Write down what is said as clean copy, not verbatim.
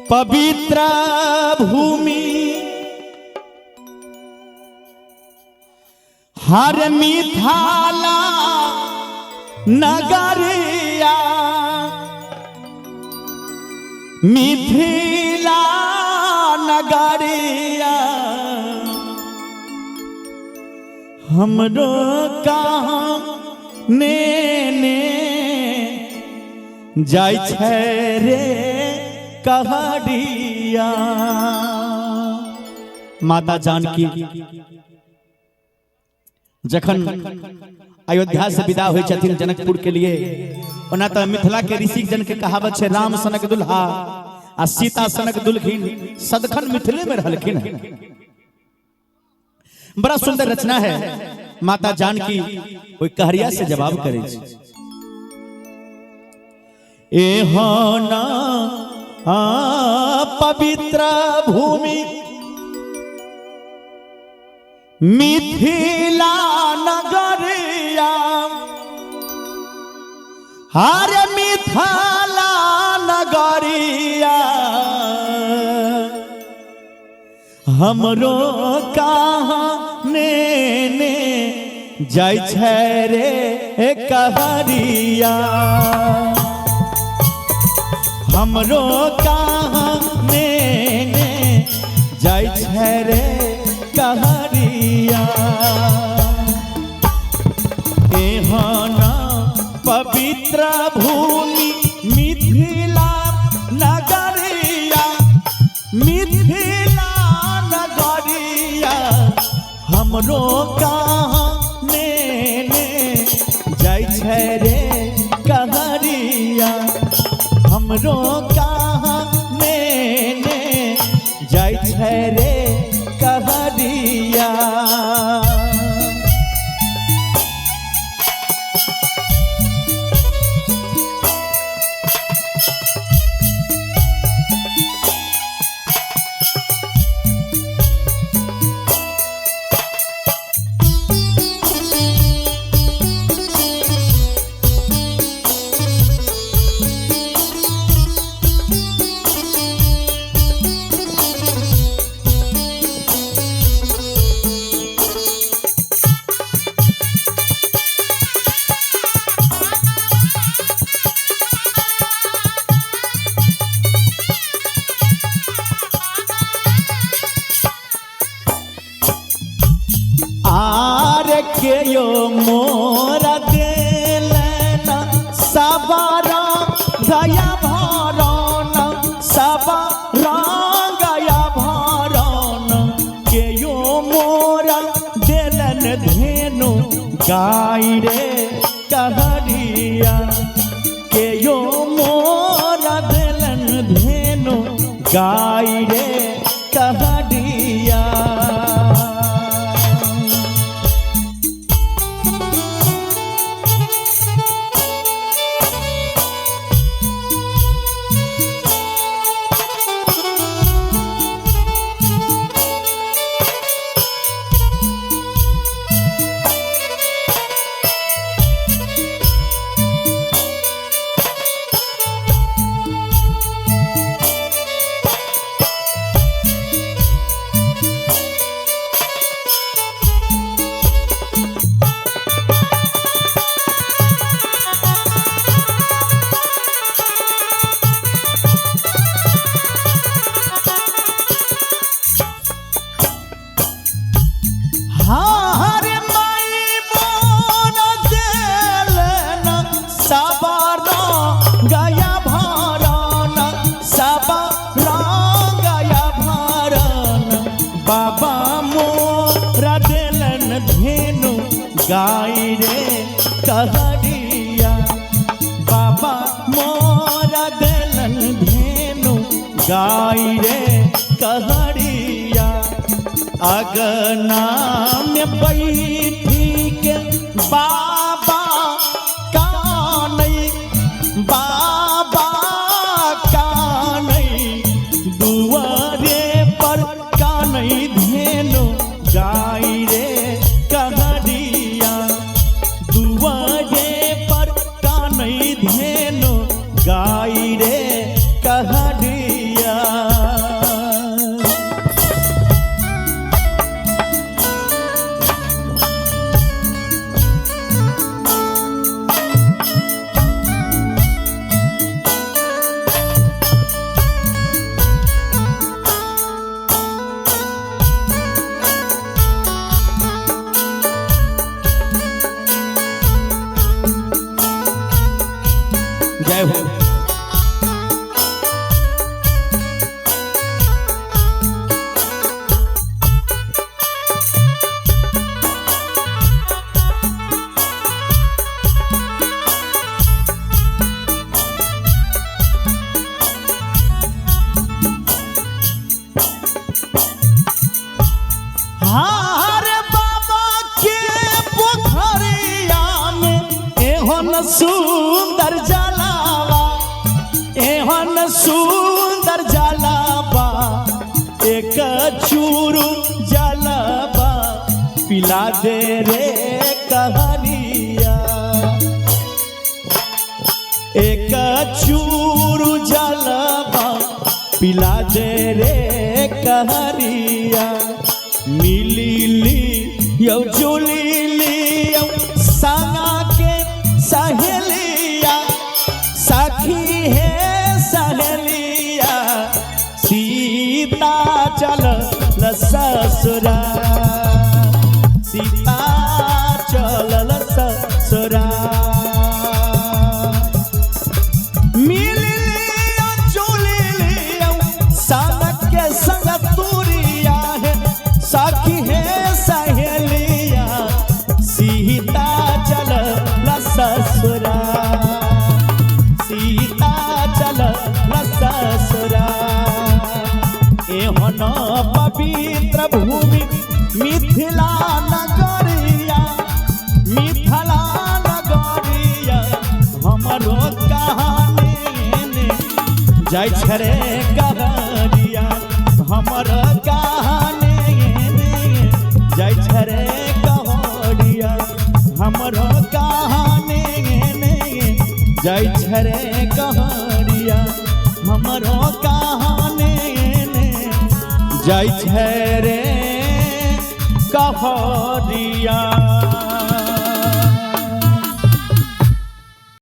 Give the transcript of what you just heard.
पवित्र भूमि हर मिथिला नगरिया मिथिला नगरिया हमरो कहाँ ने जाय छै रे कहरिया। माता जानकी जखन अयोध्या से विदा होय छथिन जनकपुर के लिए, ओना तो मिथिला के ऋषि जन के कहावत है राम सनक दुल्हा आ सीता सनक दुल्हिन सदखन मिथिले में रहलखिन। बड़ा सुंदर रचना है। माता जानकी कोई कहरिया से जवाब करे एहोना पवित्र भूमि मिथिला नगरिया हर मिथिला नगरिया हमरो कहाँ ने जाय छै रे कहरिया। हमरो कहाँ ने जाय छै रे कहरिया। एहना पवित्र भूमि मिथिला नगरिया मिथिला नगरिया हमरो कहाँ ने जाय छै रे कहरिया। हमरो कहाँ ने जाय छै रे कहरिया। के यो मोरा देलन सबरा गया भरन सबरा गया भरन के यो मोरा देलन धेनु गाय रे कहरिया। के यो मोरा देलन धेनु गाय रे कहरिया। गया भरन सबरा गया भरन बाबा मोरा देलन धेनु गाय रे कहरिया। बाबा मोरा देलन धेनु गाय रे कहरिया। अगना में बैठी के बाबा बाबा कानई दुआरे पर कानई धेनु गाय रे कहरिया। दुआरे पर कानई धेनु गाय रे कहरिया। सुंदर जलावा, एहन सुंदर जलावा, एक चूरू जलावा पिला दे रे कहरिया। एक चूरू जलावा पिला दे रे कहरिया। मिली ली यौ जुली ली यौ संगा के सहेलिया, सखी है सहेलिया, सीता चलल ससुरा, सीता चलल ससुरा। मिल लिया जुली लिया संग के संग तुरिया है, सखी है सहेलिया, सीता चलल ससुरा, सीता चलल ससुरा। एहन पवित्र भूमि मिथिला नगरिया, मिथिला नगरिया, हमरो कहानी जाय छरे कहरिया, हमर कहानी जाय छरे कहरिया, हमर कहानी जाय छरे कहरिया, हमर कहानी जाय छरे कहरिया।